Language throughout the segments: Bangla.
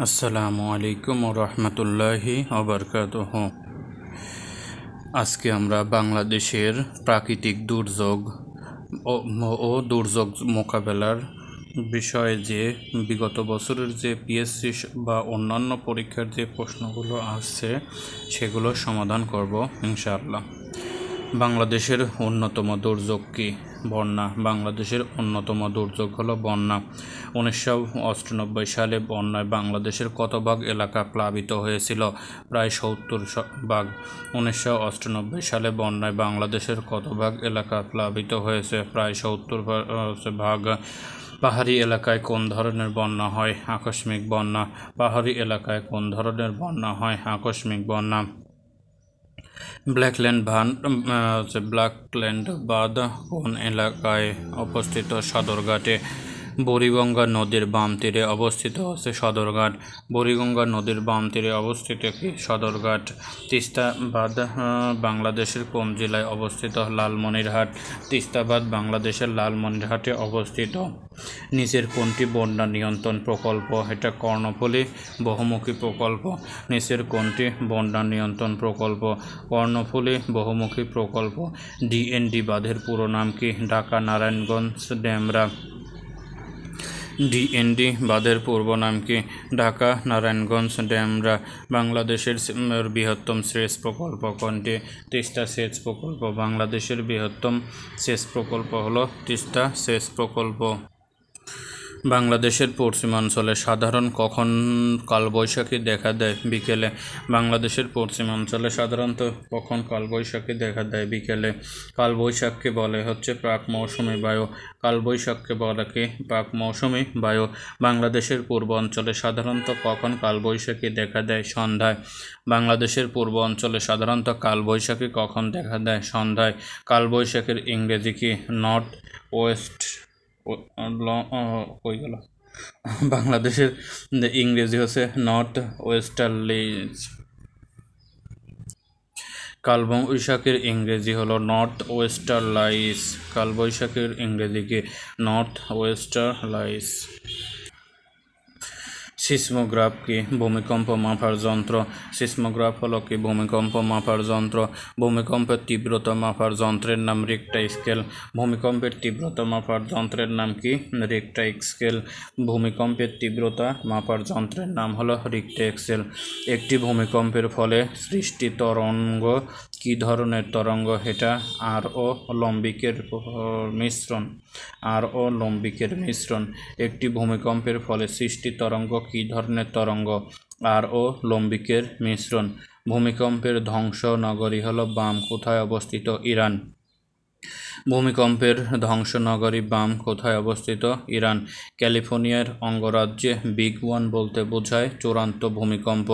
আসসালামু আলাইকুম রহমতুল্লাহি ওবরকাতুহ। আজকে আমরা বাংলাদেশের প্রাকৃতিক দুর্যোগ ও দুর্যোগ মোকাবেলার বিষয়ে যে বিগত বছরের যে পিএসসি বা অন্যান্য পরীক্ষার যে প্রশ্নগুলো আসছে সেগুলো সমাধান করব ইনশাআল্লাহ। বাংলাদেশের অন্যতম দুর্যোগ কি? বন্যা। বাংলাদেশের অন্যতম দুর্যোগ হলো বন্যা। 1998 সালে বন্যায় বাংলাদেশের কত ভাগ এলাকা প্লাবিত হয়েছিল? প্রায় 70 ভাগ। 1998 সালে বন্যায় বাংলাদেশের কত ভাগ এলাকা প্লাবিত হয়েছে? প্রায় 70 ভাগ। পাহাড়ি এলাকায় কোন ধরনের বন্যা হয়? আকস্মিক বন্যা। পাহাড়ি এলাকায় কোন ধরনের বন্যা হয়? আকস্মিক বন্যা। ব্ল্যাকল্যান্ড বাঁধ কোন এলাকায় অবস্থিত? সদরঘাটে। বুড়িগঙ্গা নদীর বাম তীরে অবস্থিত আছে সদরঘাট। বুড়িগঙ্গা নদীর বাম তীরে অবস্থিত কি? সদরঘাট। তিস্তা বাঁধ বাংলাদেশের কোন জেলায় অবস্থিত? লালমনিরহাট। তিস্তা বাঁধ বাংলাদেশের লালমনিরহাটে অবস্থিত। নিচের কোনটি বন্যা নিয়ন্ত্রণ প্রকল্প? এটা কর্ণফুলী বহুমুখী প্রকল্প। নিচের কোনটি বন্যা নিয়ন্ত্রণ প্রকল্প? কর্ণফুলী বহুমুখী প্রকল্প। ডিএনডি বাঁধের পুরো নাম কি? ঢাকা নারায়ণগঞ্জ ড্যামরা। ডিএনডি বাঁধের পূর্ব নাম কি? ঢাকা নারায়ণগঞ্জ ড্যামরা। বাংলাদেশের বৃহত্তম সেচ প্রকল্প কোনটি? তিস্তা সেচ প্রকল্প। বাংলাদেশের বৃহত্তম সেচ প্রকল্প হলো তিস্তা সেচ প্রকল্প। বাংলাদেশের পশ্চিমাঞ্চলে সাধারণ কখন কালবৈশাখী দেখা দেয়? বিকেলে। বাংলাদেশের পশ্চিমাঞ্চলে সাধারণত কখন কালবৈশাখী দেখা দেয়? বিকেলে। কালবৈশাখকে বলে হচ্ছে প্রাক মৌসুমী বায়ু। কালবৈশাখকে বলে কি? প্রাক মৌসুমী বায়ু। বাংলাদেশের পূর্ব অঞ্চলে সাধারণত কখন কালবৈশাখী দেখা দেয়? সন্ধ্যায়। বাংলাদেশের পূর্ব অঞ্চলে সাধারণত কালবৈশাখী কখন দেখা দেয়? সন্ধ্যায়। কালবৈশাখীর ইংরেজি কি? North West. বাংলাদেশের ইংরেজি হচ্ছে নর্থ ওয়েস্টার্লিজ। কালবৈশাখীর ইংরেজি হলো নর্থ ওয়েস্টার্লাইজ। কালবৈশাখীর ইংরেজি কি? নর্থ ওয়েস্টার্লাইজ। সিসমোগ্রাফ কি? ভূমিকম্প মাপার যন্ত্র। সিসমোগ্রাফ হলো কি? ভূমিকম্প মাপার যন্ত্র। ভূমিকম্পের তীব্রতা মাপার যন্ত্রের নাম রিক্টার স্কেল। ভূমিকম্পের তীব্রতা মাপার যন্ত্রের নাম কি? Richter scale. ভূমিকম্পের তীব্রতা মাপার যন্ত্রের নাম হলো রিক্টার স্কেল। একটি ভূমিকম্পের ফলে সৃষ্টি তরঙ্গ কি ধরনের তরঙ্গ? এটা আর ও লম্বিকের মিশ্রণ। আর ও লম্বিকের মিশ্রণ। একটি ভূমিকম্পের ফলে সৃষ্টি তরঙ্গ কি ধরনের তরঙ্গ? আর ও লম্বিকের মিশ্রণ। ভূমিকম্পের ধ্বংস নগরী হলো বাম কোথায় অবস্থিত? ইরান। ভূমিকম্পের ধ্বংস নগরী বাম কোথায় অবস্থিত? ইরান। ক্যালিফোর্নিয়ার অঙ্গরাজ্যে বিগ ওয়ান বলতে বোঝায় চূড়ান্ত ভূমিকম্প।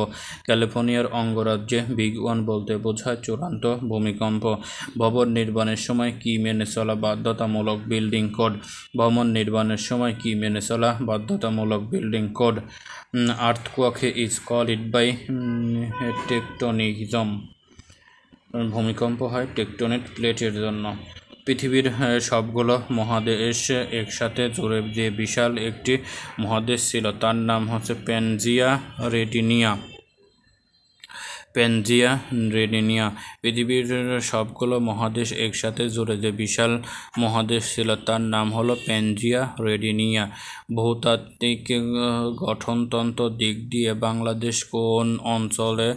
ক্যালিফোর্নিয়ার অঙ্গরাজ্যে বিগ ওয়ান বলতে বোঝায় চূড়ান্ত ভূমিকম্প। ভবন নির্মাণের সময় কি মেনে চলা বাধ্যতামূলক? Building code. ভবন নির্মাণের সময় কি মেনে চলা বাধ্যতামূলক? Building code. Earthquake is called by tectonism. ভূমিকম্প হয় টেকটোনিক প্লেটের জন্য। পৃথিবীর সবগুলো মহাদেশ একসাথে জুড়ে যে বিশাল একটি মহাদেশ ছিল তার নাম হচ্ছে প্যানজিয়া রেডিনিয়া। প্যানজিয়া রেডিনিয়া। পৃথিবীর সবগুলো মহাদেশ একসাথে জুড়ে যে বিশাল মহাদেশ ছিল তার নাম হলো প্যানজিয়া রেডিনিয়া। ভূতাত্ত্বিক গঠনতন্ত্র দিক দিয়ে বাংলাদেশ কোন অঞ্চলে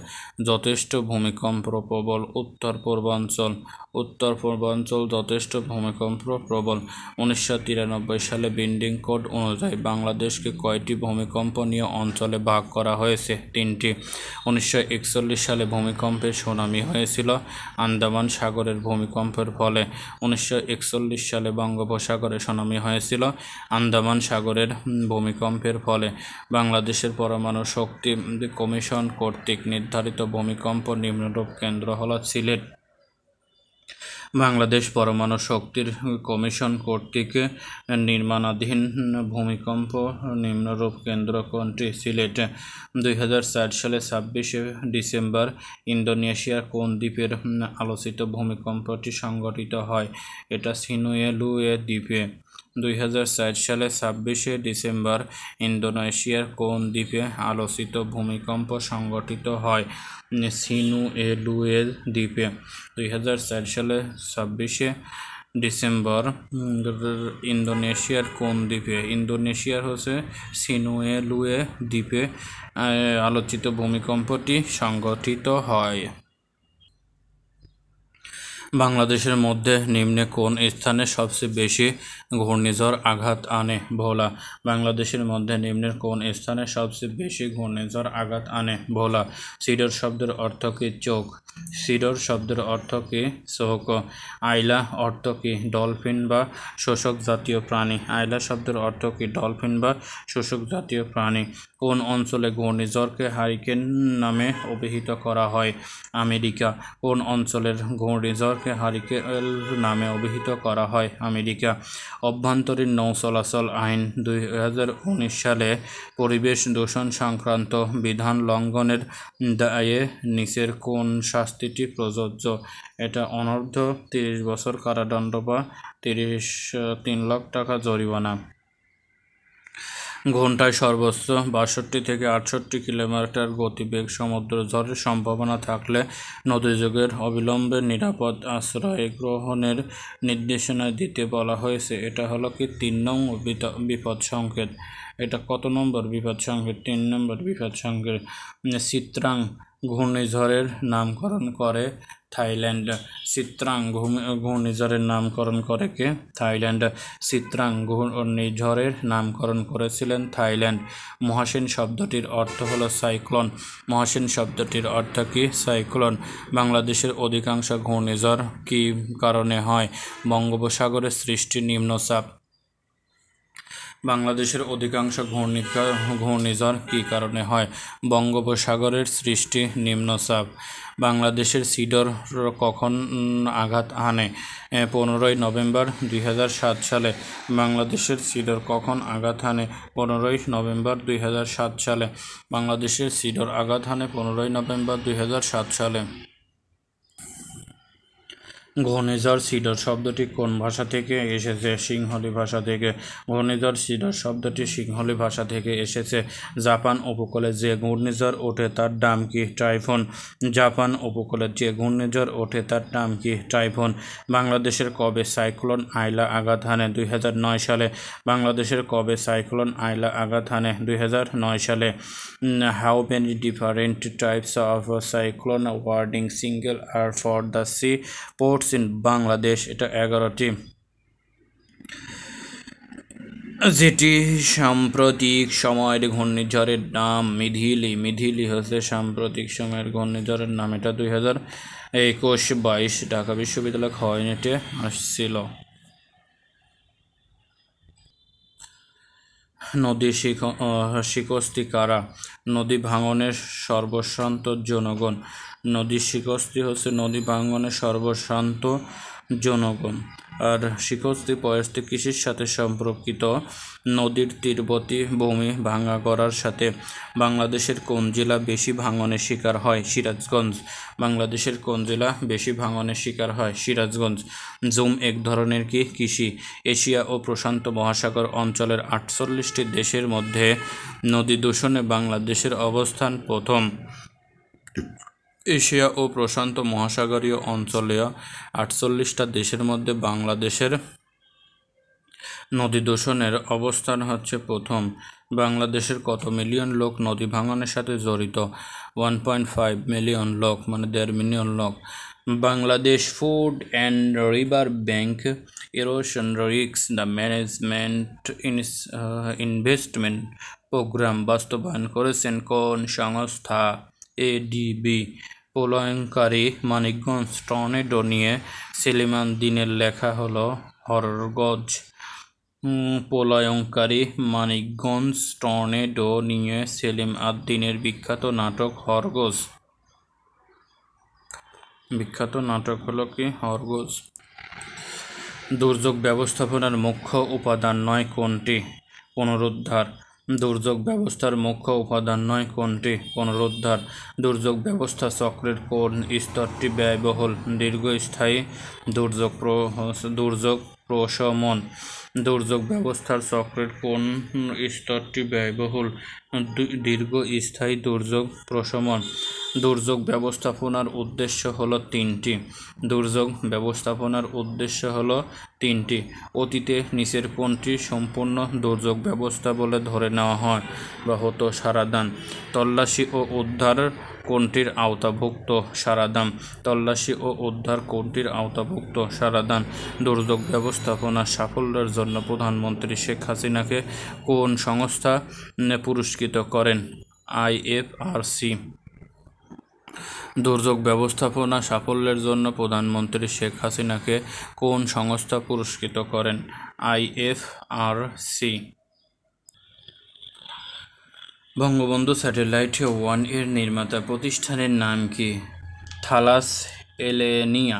যথেষ্ট ভূমিকম্প প্রবল? উত্তর পূর্বাঞ্চল। উত্তর পূর্বাঞ্চল যথেষ্ট ভূমিকম্প প্রবল। 1993 সালে বিল্ডিং কোড অনুযায়ী বাংলাদেশকে কয়টি ভূমিকম্প নিয়ে অঞ্চলে ভাগ করা হয়েছে? 3টি। 1941 সালে ভূমিকম্পের সুনামি হয়েছিল আন্দামান সাগরের ভূমিকম্পের ফলে। 1941 সালে বঙ্গোপসাগরে সুনামি হয়েছিল আন্দামান সাগরের ভূমিকম্পের ফলে। বাংলাদেশের পরমাণু শক্তি কমিশন কর্তৃক নির্ধারিত ভূমিকম্প নিম্নরূপ কেন্দ্র হলো সিলেট। বাংলাদেশ পরমাণু শক্তির কমিশন কর্তৃক নির্মাণাধীন ভূমিকম্প নিম্নরূপ কেন্দ্র কোনটি? সিলেট। 2004 সালে 26 ডিসেম্বর ইন্দোনেশিয়ার কোন দ্বীপের আলোচিত ভূমিকম্পটি সংঘটিত হয়? এটা সিনুয়েলুয়ে দ্বীপে। 2004 সালে 26শে ডিসেম্বর ইন্দোনেশিয়ার কোন দ্বীপে আলোচিত ভূমিকম্প সংঘটিত হয়? সিনুয়েলুয়ে দ্বীপে। 2004 সালে 26শে ডিসেম্বর ইন্দোনেশিয়ার কোন দ্বীপে? ইন্দোনেশিয়ার হচ্ছে সিনুয়েলুয়ে দ্বীপে আলোচিত ভূমিকম্পটি সংঘটিত হয়। বাংলাদেশের মধ্যে নিম্নে কোন স্থানে সবচেয়ে বেশি ঘূর্ণিঝড় আঘাত আনে? ভোলা। বাংলাদেশের মধ্যে নিম্নের কোন স্থানে সবচেয়ে বেশি ঘূর্ণিঝড় আঘাত আনে? ভোলা। সিডর শব্দের অর্থ কি? চোখ। সিডর শব্দের অর্থ কি? চোখ। আইলা অর্থ কি? ডলফিন বা শোষক জাতীয় প্রাণী। আইলা শব্দের অর্থ কি? ডলফিন বা শোষক জাতীয় প্রাণী। কোন অঞ্চলে ঘূর্ণিঝড়কে হারিকেন নামে অভিহিত করা হয়? আমেরিকা। কোন অঞ্চলের ঘূর্ণিঝড়কে হারিকেন নামে অভিহিত করা হয়? আমেরিকা। অভ্যন্তরীণ নৌ চলাচল আইন 2019 সালে পরিবেশ দূষণ সংক্রান্ত বিধান লঙ্ঘনের দায়ে নিচের কোন শাস্তিটি প্রযোজ্য? এটা অনূর্ধ্ব 30 বছর কারাদণ্ড বা 3 লাখ টাকা জরিমানা। ঘন্টায় সর্বোচ্চ 62 থেকে 68 কিলোমিটার গতিবেগ সমুদ্র ঝড়ের সম্ভাবনা থাকলে নদীযোগের অবিলম্বে নিরাপদ আশ্রয় গ্রহণের নির্দেশনা দিতে বলা হয়েছে। এটা হলো কি 3 নং বিপদ সংকেত। এটা কত নম্বর বিপদ সংকেত? 3 নম্বর বিপদ সংকেত। চিত্রাং ঘূর্ণিঝড়ের নামকরণ করে থাইল্যান্ড। চিত্রাং ঘূর্ণিঝড়ের নামকরণ করে কে? থাইল্যান্ড। চিত্রাং ঘূর্ণিঝড়ের নামকরণ করেছিলেন থাইল্যান্ড। মহাসেন শব্দটির অর্থ হলো সাইক্লোন। মহাসেন শব্দটির অর্থ কি? সাইক্লোন। বাংলাদেশের অধিকাংশ ঘূর্ণিঝড় কী কারণে হয়? বঙ্গোপসাগরের সৃষ্টি নিম্নচাপ। বাংলাদেশের অধিকাংশ ঘূর্ণিঝড় কী কারণে হয়? বঙ্গোপসাগরের সৃষ্টি নিম্নচাপ। বাংলাদেশের সিডর কখন আঘাত হানে? 15ই নভেম্বর 2007 সালে। বাংলাদেশের সিডর কখন আঘাত হানে? 15ই নভেম্বর 2007 সালে। বাংলাদেশের সিডর আঘাত হানে 15ই নভেম্বর 2007 সালে। ঘূর্ণিঝড় সিডর শব্দটি কোন ভাষা থেকে এসেছে? সিংহলি ভাষা থেকে। ঘূর্ণিঝড় সিডর শব্দটি সিংহলি ভাষা থেকে এসেছে। জাপান উপকূলে যে ঘূর্ণিঝড় ওঠে তার নাম কি? টাইফুন। জাপান উপকূলে যে ঘূর্ণিঝড় ওঠে তার নাম কি? টাইফুন। বাংলাদেশের কবে সাইক্লোন আইলা আঘাত হানে? 2009 সালে। বাংলাদেশের কবে সাইক্লোন আইলা আঘাত হানে? 2009 সালে। How many different types of cyclone warning single are for the sea ports in Bangladesh? এটা 11টি। যেটি সাম্প্রতিক সময়ের ঘূর্ণিঝড়ের নাম মিধিলি। মিধিলি হচ্ছে সাম্প্রতিক সময়ের ঘূর্ণিঝড়ের নাম। এটা 2021-22 ঢাকা বিশ্ববিদ্যালয় খয়নেটে আসছিল। নদী শিকস্তি কারা? নদী ভাঙনের সর্বশান্ত জনগণ। নদী শিকস্তি হচ্ছে নদী ভাঙনের সর্বশান্ত জনগণ। আর শিকস্তি পরিস্থিতি কৃষির সাথে সম্পর্কিত। নদীর তীরবর্তী ভূমি ভাঙা করার সাথে। বাংলাদেশের কোন জেলা বেশি ভাঙনের শিকার হয়? সিরাজগঞ্জ। বাংলাদেশের কোন জেলা বেশি ভাঙনের শিকার হয়? সিরাজগঞ্জ। জুম এক ধরনের কি? কৃষি। এশিয়া ও প্রশান্ত মহাসাগর অঞ্চলের 48টি দেশের মধ্যে নদী দূষণে বাংলাদেশের অবস্থান প্রথম। এশিয়া ও প্রশান্ত মহাসাগরীয় অঞ্চলীয় 48টা দেশের মধ্যে বাংলাদেশের নদী দূষণের অবস্থান হচ্ছে প্রথম। বাংলাদেশের কত মিলিয়ন লোক নদী ভাঙনের সাথে জড়িত? 1.5 মিলিয়ন লোক, মানে 1.5 মিলিয়ন লোক। Bangladesh flood and river bank erosion risk the management investment programme বাস্তবায়ন করেছেন কোন সংস্থা? এডিবি। প্রলয়ঙ্কারী মানিকগঞ্জ টর্নেডো নিয়ে সেলিম আদ-দ্বীনের লেখা হলো হরগজ। প্রলয়ঙ্কারী মানিকগঞ্জ টর্নেডো নিয়ে সেলিম আদ-দ্বীনের বিখ্যাত নাটক হরগজ। বিখ্যাত নাটক হলো কি? হরগজ। দুর্যোগ ব্যবস্থাপনার মুখ্য উপাদান নয় কোনটি? পুনরুদ্ধার। দুর্যোগ ব্যবস্থার মুখ্য উপাদান নয় কোনটি? পুনরুদ্ধার। দুর্যোগ ব্যবস্থা চক্রের কোন স্তরটি ব্যয়বহুল? দীর্ঘস্থায়ী দুর্যোগ প্রশমন। দুর্যোগ ব্যবস্থার চক্রের কোন স্তরটি ব্যয়বহুল? দীর্ঘস্থায়ী দুর্যোগ প্রশমন। দুর্যোগ ব্যবস্থাপনার উদ্দেশ্য হলো তিনটি। দুর্যোগ ব্যবস্থাপনার উদ্দেশ্য হলো তিনটি। অতীতে নিচের কোনটি সম্পূর্ণ দুর্যোগ ব্যবস্থা বলে ধরে নেওয়া হয় বা হতো? সারাদান। তল্লাশি ও উদ্ধার কোনটির আওতাভুক্ত? সারাদান। তল্লাশি ও উদ্ধার কোনটির আওতাভুক্ত? সারাদান। দুর্যোগ ব্যবস্থাপনার সাফল্যের জন্য প্রধানমন্ত্রী শেখ হাসিনাকে কোন সংস্থা পুরস্কৃত করেন? IFRC। দুর্যোগ ব্যবস্থাপনা সাফল্যের জন্য প্রধানমন্ত্রী শেখ হাসিনাকে কোন সংস্থা পুরস্কৃত করেন? IFRC। বঙ্গবন্ধু স্যাটেলাইট 1 এর নির্মাতা প্রতিষ্ঠানের নাম কি? থালাস এলেনিয়া।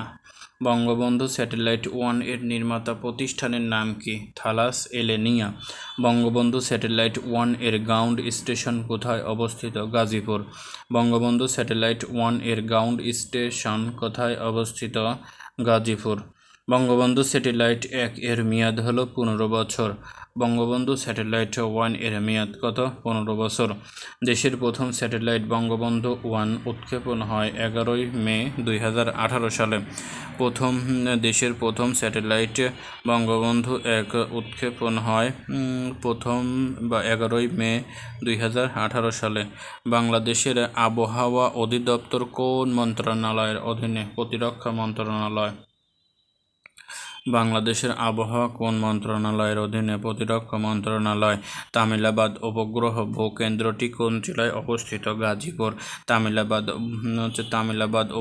বঙ্গবন্ধু স্যাটেলাইট 1 এর নির্মাতা প্রতিষ্ঠানের নাম কি? থালাস এলেনিয়া। বঙ্গবন্ধু স্যাটেলাইট 1 এর গ্রাউন্ড স্টেশন কোথায় অবস্থিত? গাজীপুর। বঙ্গবন্ধু স্যাটেলাইট 1 এর গ্রাউন্ড স্টেশন কোথায় অবস্থিত? গাজীপুর। বঙ্গবন্ধু স্যাটেলাইট 1 এর মেয়াদ হলো 15 বছর। বঙ্গবন্ধু স্যাটেলাইট 1 এর মেয়াদ কত? 15 বছর। দেশের প্রথম স্যাটেলাইট বঙ্গবন্ধু 1 উৎক্ষেপণ হয় 11 মে 2018 সালে। দেশের প্রথম স্যাটেলাইট বঙ্গবন্ধু 1 উৎক্ষেপণ হয় 11 মে 2018 সালে। বাংলাদেশের আবহাওয়া অধিদপ্তর কোন মন্ত্রণালয়ের অধীনে? প্রতিরক্ষা মন্ত্রণালয়। বাংলাদেশের আবহাওয়া কোন মন্ত্রণালয়ের অধীনে? প্রতিরক্ষা মন্ত্রণালয়। তামিলাবাদ উপগ্রহ ভূকেন্দ্রটি কোন জেলায় অবস্থিত? গাজীপুর। তামিলাবাদ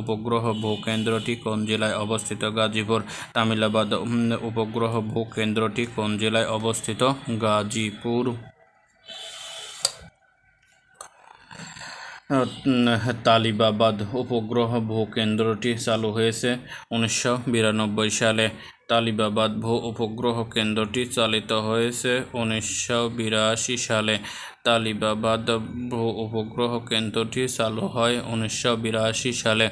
উপগ্রহ ভূকেন্দ্রটি কোন জেলায় অবস্থিত? গাজীপুর। তামিলাবাদ উপগ্রহ ভূকেন্দ্রটি কোন জেলায় অবস্থিত? গাজীপুর। তালিবাবাদ উপগ্রহ ভূকেন্দ্রটি চালু হয়েছে 1992 সালে। তালিবাবাদ উপগ্রহ কেন্দ্রটি চালিত হয়েছে 1982 সালে। তালিবাবাদ উপগ্রহ কেন্দ্রটি চালু হয় 1982 সালে।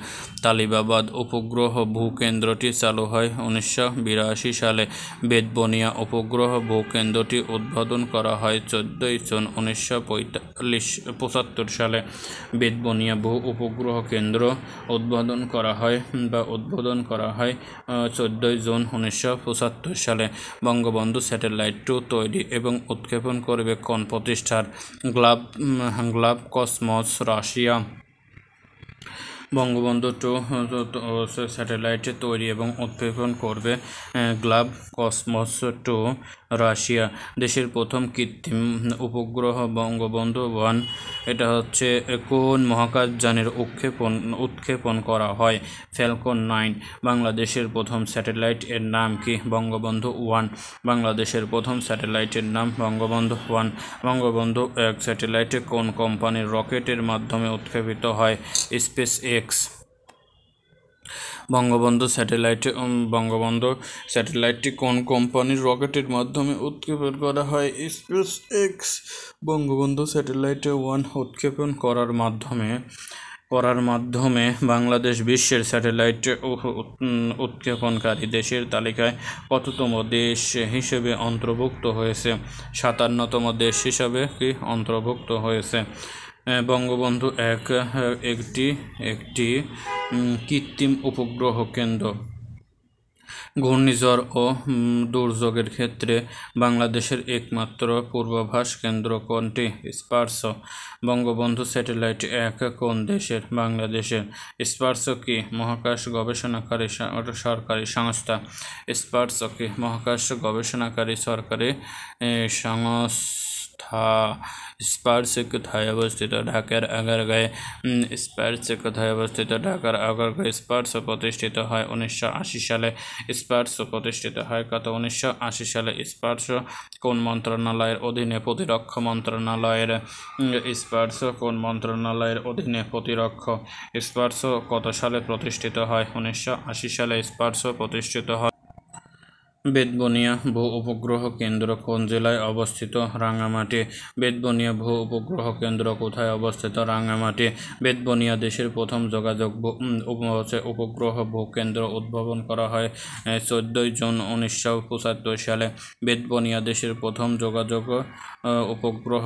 তালিবাবাদ উপগ্রহ ভূকেন্দ্রটি চালু হয় 1982 সালে। বেতবুনিয়া উপগ্রহ ভূকেন্দ্রটি উদ্বোধন করা হয় 14 জুন 1975 সালে। বেতবুনিয়া উপগ্রহ কেন্দ্র উদ্বোধন করা হয় 14 জুন 1975 সালে। বঙ্গবন্ধু স্যাটেলাইট 2 তৈরি এবং উৎক্ষেপণ করবে কোন প্রতিষ্ঠান? Glove cosmos, Russia. Bangabandhu 2 satellite তৈরি এবং উৎক্ষেপণ করবে গ্লাভ কসমস 2, রাশিয়া। দেশের প্রথম কৃত্রিম উপগ্রহ বঙ্গবন্ধু 1 এটা হচ্ছে কোন মহাকাশযানের উৎক্ষেপণ করা হয়? ফ্যালকন 9। বাংলাদেশের প্রথম স্যাটেলাইট এর নাম কি? বঙ্গবন্ধু 1। বাংলাদেশের প্রথম স্যাটেলাইটের নাম বঙ্গবন্ধু 1। বঙ্গবন্ধু 1 স্যাটেলাইটে কোন কোম্পানির রকেটের মাধ্যমে উৎক্ষেপিত হয়? Space x. বঙ্গবন্ধু স্যাটেলাইটটি কোন কোম্পানির রকেটের মাধ্যমে উৎক্ষেপণ করা হয়? Space x. বঙ্গবন্ধু স্যাটেলাইট 1 উৎক্ষেপণ করার মাধ্যমে বাংলাদেশ বিশ্বের স্যাটেলাইট উৎক্ষেপণকারী দেশের তালিকায় কততম দেশ হিসেবে অন্তর্ভুক্ত হয়েছে? 57তম দেশ হিসাবে কি অন্তর্ভুক্ত হয়েছে? বঙ্গবন্ধু 1 একটি কৃত্রিম উপগ্রহ কেন্দ্র। ঘূর্ণিঝড় ও দুর্যোগের ক্ষেত্রে বাংলাদেশের একমাত্র পূর্বাভাস কেন্দ্র কোনটি? স্পারসো। বঙ্গবন্ধু স্যাটেলাইট 1 কোন দেশের? বাংলাদেশের। স্পারসো কি মহাকাশ গবেষণাকারী সরকারি সংস্থা? স্পারসো কি মহাকাশ গবেষণাকারী সরকারি সংস্থা? স্পারসো কোথায় অবস্থিত? ঢাকার আগারগাঁয়ে। স্পারসো কোথায় অবস্থিত? ঢাকার আগারগাঁয়ে। স্পারসো প্রতিষ্ঠিত হয় 1980 সালে। স্পারসো প্রতিষ্ঠিত হয় কত? 1980 সালে। স্পারসো কোন মন্ত্রণালয়ের অধীনে? প্রতিরক্ষা মন্ত্রণালয়ের। স্পারসো কোন মন্ত্রণালয়ের অধীনে? প্রতিরক্ষা। স্পারসো কত সালে প্রতিষ্ঠিত হয়? 1980 সালে স্পারসো প্রতিষ্ঠিত হয়। বেতবুনিয়া ভূ উপগ্রহ কেন্দ্র কোন জেলায় অবস্থিত? রাঙ্গামাটি। বেতবুনিয়া ভূ উপগ্রহ কেন্দ্র কোথায় অবস্থিত? রাঙ্গামাটি। বেতবুনিয়া দেশের প্রথম যোগাযোগ উপগ্রহ ভূকেন্দ্র উদ্ভাবন করা হয় 14 জুন 1975 সালে। বেতবুনিয়া দেশের প্রথম যোগাযোগ উপগ্রহ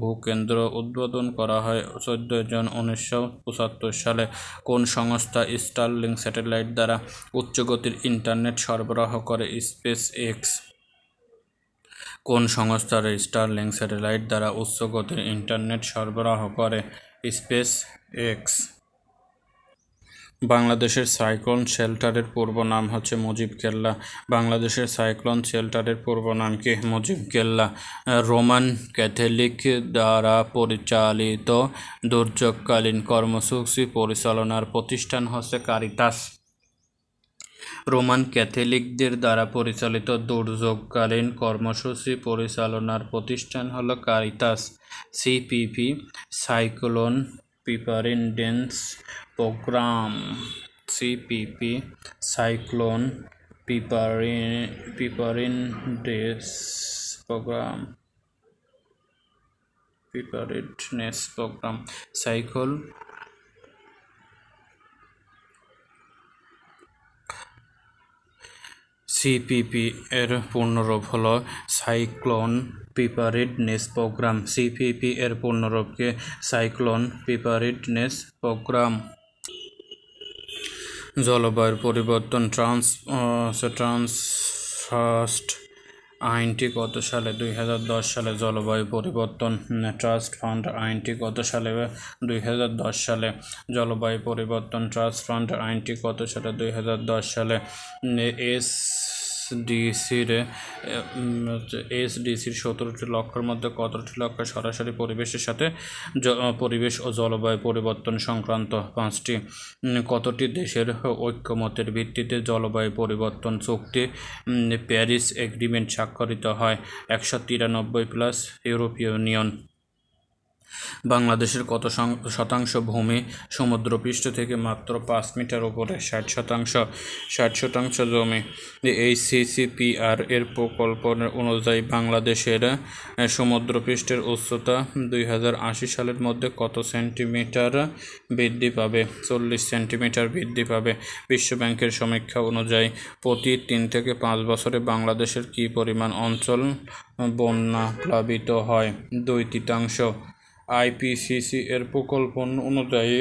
ভূকেন্দ্র উদ্বোধন করা হয় 14 জুন 1975 সালে। কোন সংস্থা স্টারলিংক স্যাটেলাইট দ্বারা উচ্চগতির ইন্টারনেট সরবরাহ করে? Space x. কোন সংস্থার স্টারলিংক স্যাটেলাইট দ্বারা উচ্চগতির ইন্টারনেট সরবরাহ করে? Space x. বাংলাদেশের সাইক্লোন শেল্টারের পূর্ব নাম হচ্ছে মুজিব কেল্লা। বাংলাদেশের সাইক্লোন শেল্টারের পূর্ব নাম কি? মুজিব কেল্লা। রোমান ক্যাথলিক দ্বারা পরিচালিত দুর্যোগকালীন কর্মসূচি পরিচালনার প্রতিষ্ঠান হচ্ছে কারিতাস। রোমান ক্যাথলিকদের দ্বারা পরিচালিত দুর্যোগকালীন কর্মসূচি পরিচালনার প্রতিষ্ঠান হলো Caritas. CPP cyclone preparedness programme. CPP cyclone preparedness programme. CPP এর পূর্ণরূপ হলো সাইক্লোন প্রিপারেডনেস প্রোগ্রাম। সিপিপি এর পূর্ণরূপকে সাইক্লোন প্রিপারেডনেস প্রোগ্রাম। জলবায়ুর পরিবর্তন ট্রাস্ট আইনটি কত সালে? 2010 সালে। জলবায়ু পরিবর্তন ট্রাস্ট ফান্ড আইনটি কত সালে? 2010 সালে। জলবায়ু পরিবর্তন ট্রাস্ট ফান্ড আইনটি কত সালে? 2010 সালে। এসডিসির 17টি লক্ষ্যের মধ্যে কতটি লক্ষ্য সরাসরি পরিবেশের সাথে পরিবেশ ও জলবায়ু পরিবর্তন সংক্রান্ত? 5টি। কতটি দেশের ঐক্যমতের ভিত্তিতে জলবায়ু পরিবর্তন চুক্তি প্যারিস এগ্রিমেন্ট স্বাক্ষরিত হয়? 193 প্লাস ইউরোপীয় ইউনিয়ন। বাংলাদেশের কত শতাংশ ভূমি সমুদ্রপৃষ্ঠ থেকে মাত্র 5 মিটার উপরে? 60% জমি। এইচসিসিপিআর এর প্রকল্প অনুযায়ী বাংলাদেশের সমুদ্রপৃষ্ঠের উচ্চতা 2080 সালের মধ্যে কত সেন্টিমিটার বৃদ্ধি পাবে? 40 সেন্টিমিটার বৃদ্ধি পাবে। বিশ্বব্যাংকের সমীক্ষা অনুযায়ী প্রতি 3 থেকে 5 বছরে বাংলাদেশের কী পরিমাণ অঞ্চল বন্যা প্লাবিত হয়? 2/3। আইপিসিসি এর প্রকল্প অনুযায়ী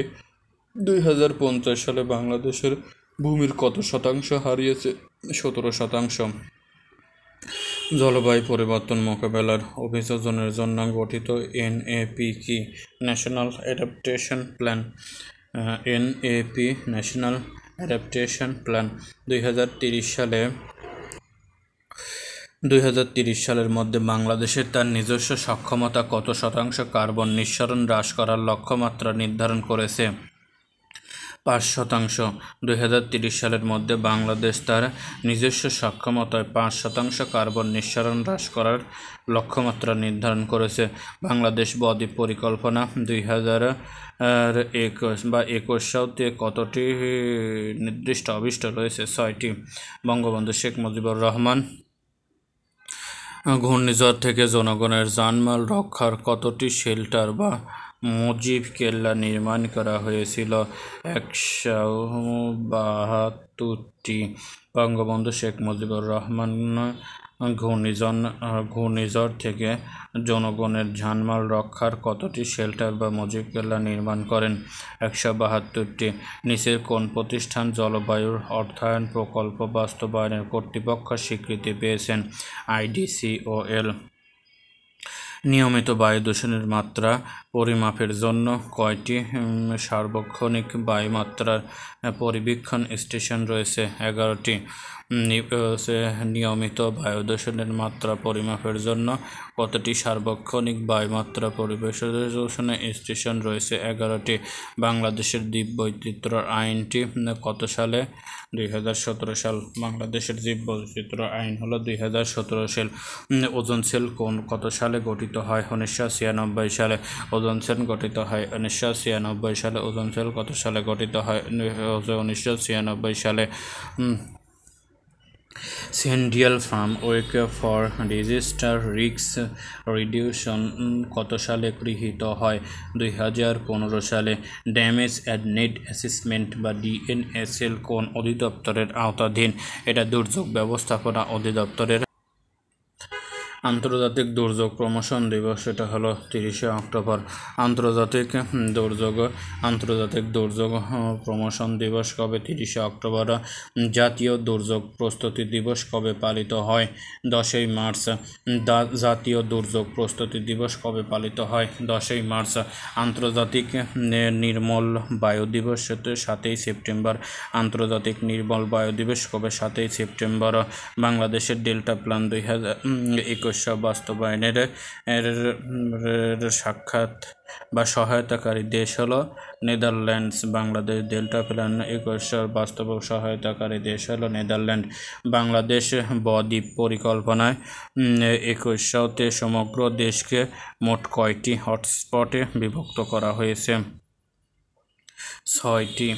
2050 সালে বাংলাদেশের ভূমির কত শতাংশ হারিয়েছে? 17%। জলবায়ু পরিবর্তন মোকাবেলার অভিযোজনের জন্য গঠিত এনএপি কি? National adaptation plan. NAP national adaptation plan. 2030 সালের মধ্যে বাংলাদেশের তার নিজস্ব সক্ষমতা কত শতাংশ কার্বন নিঃসরণ হ্রাস করার লক্ষ্যমাত্রা নির্ধারণ করেছে? 5%। 2030 সালের মধ্যে বাংলাদেশ তার নিজস্ব সক্ষমতায় 5% কার্বন নিঃসরণ হ্রাস করার লক্ষ্যমাত্রা নির্ধারণ করেছে। বাংলাদেশ বদ্বীপ পরিকল্পনা 2021 সালে কতটি নির্দিষ্ট অভিষ্ট রয়েছে? 6টি। বঙ্গবন্ধু শেখ মুজিবুর রহমান ঘূর্ণিঝড় থেকে জনগণের জানমাল রক্ষার কতটি শেল্টার বা মুজিব কেল্লা নির্মাণ করা হয়েছিল? 172টি। বঙ্গবন্ধু শেখ মুজিবুর রহমান ঘূর্ণিঝড় থেকে জনগণের জানমাল রক্ষার কতটি শেল্টার বা মুজিব কেল্লা নির্মাণ করেন? 172টি। নিচের কোন প্রতিষ্ঠান জলবায়ুর অর্থায়ন প্রকল্প বাস্তবায়নের কর্তৃপক্ষ স্বীকৃতি পেয়েছেন? IDCOL। নিয়মিত বায়ু দূষণের মাত্রা পরিমাপের জন্য কয়টি সার্বক্ষণিক বায়ুমাত্রার পরিবীক্ষণ স্টেশন রয়েছে? 11টি। নিয়মিত বায়ু দূষণের মাত্রা পরিমাপের জন্য কতটি সার্বক্ষণিক বায়ুমাত্রা পরিবেশন স্টেশন রয়েছে? 11টি। বাংলাদেশের জীববৈচিত্র্য আইনটি কত সালে? 2017 সাল। বাংলাদেশের জীববৈচিত্র্য আইন হলো 2017 সাল। ওজোন সেল কত সালে গঠিত হয়? 1996 সালে। ওজোন সেল গঠিত হয় 1996 সালে। ওজোন সেল কত সালে গঠিত হয়? 1996 সালে। Central framework for disaster risk রিডিউশন কত সালে গৃহীত হয়? 2015 সালে। ড্যামেজ অ্যান্ড নেট অ্যাসেসমেন্ট বা DNSL কোন অধিদপ্তরের আওতাধীন? এটা দুর্যোগ ব্যবস্থাপনা অধিদপ্তরের। আন্তর্জাতিক দুর্যোগ প্রশমন দিবস এটা হলো 30শে অক্টোবর। আন্তর্জাতিক দুর্যোগ প্রশমন দিবস কবে? 30শে অক্টোবর। জাতীয় দুর্যোগ প্রস্তুতি দিবস কবে পালিত হয়? 10ই মার্চ। জাতীয় দুর্যোগ প্রস্তুতি দিবস কবে পালিত হয়? 10ই মার্চ। আন্তর্জাতিক নির্মল বায়ু দিবস 7ই সেপ্টেম্বর। আন্তর্জাতিক নির্মল বায়ু দিবস কবে? 7ই সেপ্টেম্বর। বাংলাদেশের ডেল্টা প্ল্যান 2021 বাস্তবায়নের সাক্ষাৎ বা সহায়তাকারী দেশ হলো নেদারল্যান্ডস। বাংলাদেশ ডেল্টা প্ল্যান 21 বাস্তব সহায়তাকারী দেশ হলো নেদারল্যান্ড। বাংলাদেশ বদ্বীপ পরিকল্পনায় 21তে সমগ্র দেশকে মোট কয়টি হটস্পটে বিভক্ত করা হয়েছে? 6টি।